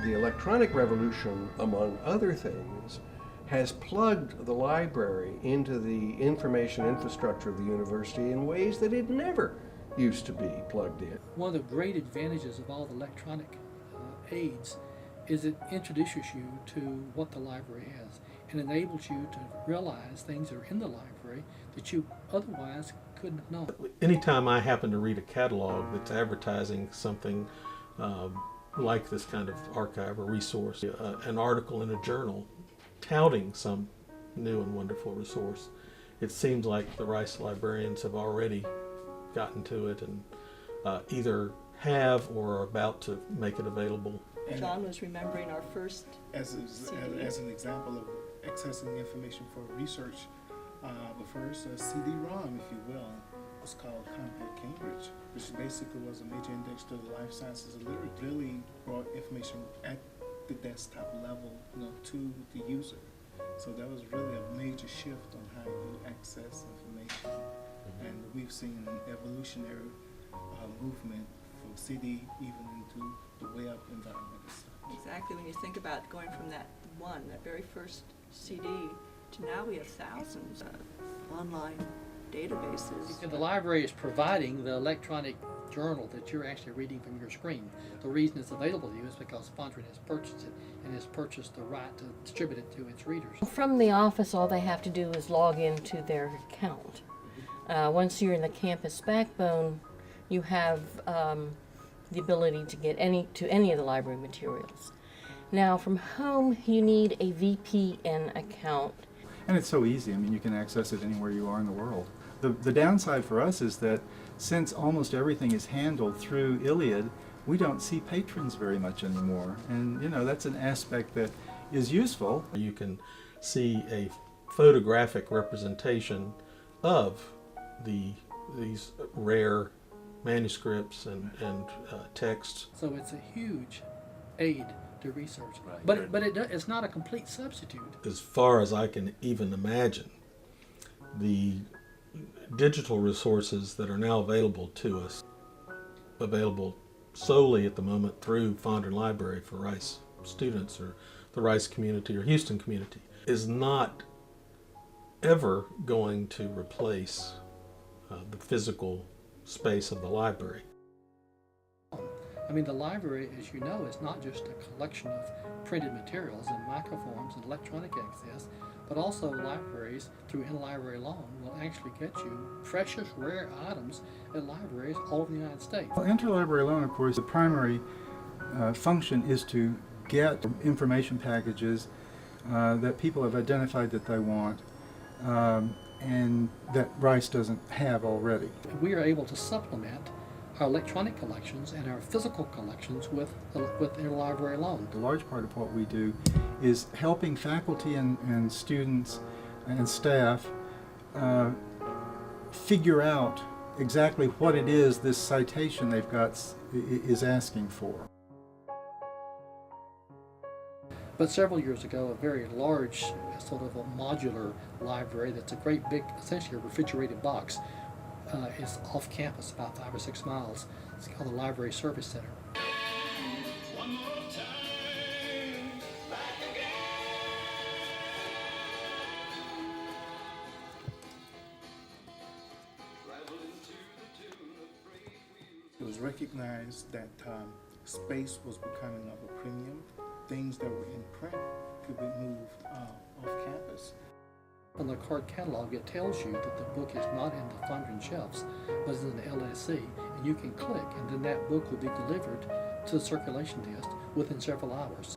the electronic revolution, among other things, has plugged the library into the information infrastructure of the university in ways that it never used to be plugged in. One of the great advantages of all the electronic aids is it introduces you to what the library has and enables you to realize things that are in the library that you otherwise couldn't have known. Anytime I happen to read a catalog that's advertising something like this kind of archive or resource, an article in a journal touting some new and wonderful resource, it seems like the Rice librarians have already gotten to it and either have or are about to make it available. John was remembering our first as an example of accessing information for research. The first CD-ROM, if you will, was called Compact Cambridge, which basically was a major index to the life sciences and literature. Really brought information at the desktop level, to the user. So that was really a major shift on how you access information. And we've seen an evolutionary movement from CD even into the web environment itself. Exactly. When you think about going from that very first CD, to now we have thousands of online databases. And the library is providing the electronic journal that you're actually reading from your screen. The reason it's available to you is because Fondren has purchased it and has purchased the right to distribute it to its readers. From the office, all they have to do is log into their account. Once you're in the campus backbone, you have the ability to get to any of the library materials. Now, from home, you need a VPN account. And it's so easy. I mean, you can access it anywhere you are in the world. The downside for us is that since almost everything is handled through Iliad, we don't see patrons very much anymore. And, that's an aspect that is useful. You can see a photographic representation of these rare manuscripts and texts. So it's a huge aid to research. Right. But it's not a complete substitute. As far as I can even imagine, the digital resources that are now available to us, available solely at the moment through Fondren Library for Rice students or the Rice community or Houston community, is not ever going to replace the physical space of the library. I mean, the library, as you know, is not just a collection of printed materials and microforms and electronic access, but also libraries through interlibrary loan will actually get you precious, rare items at libraries all over the United States. Well, interlibrary loan, of course, the primary function is to get information packages that people have identified that they want and that Rice doesn't have already. We are able to supplement our electronic collections and our physical collections with interlibrary loan. A large part of what we do is helping faculty and students and staff figure out exactly what it is this citation they've got is asking for. But several years ago, a very large, sort of a modular library that's a great big, essentially a refrigerated box, is off campus about 5 or 6 miles. It's called the Library Service Center. One more time, back again. It was recognized that space was becoming of a premium. Things that were in print could be moved off campus. On the card catalog, it tells you that the book is not in the Fondren shelves, but is in the LSC, and you can click, and then that book will be delivered to the circulation desk within several hours.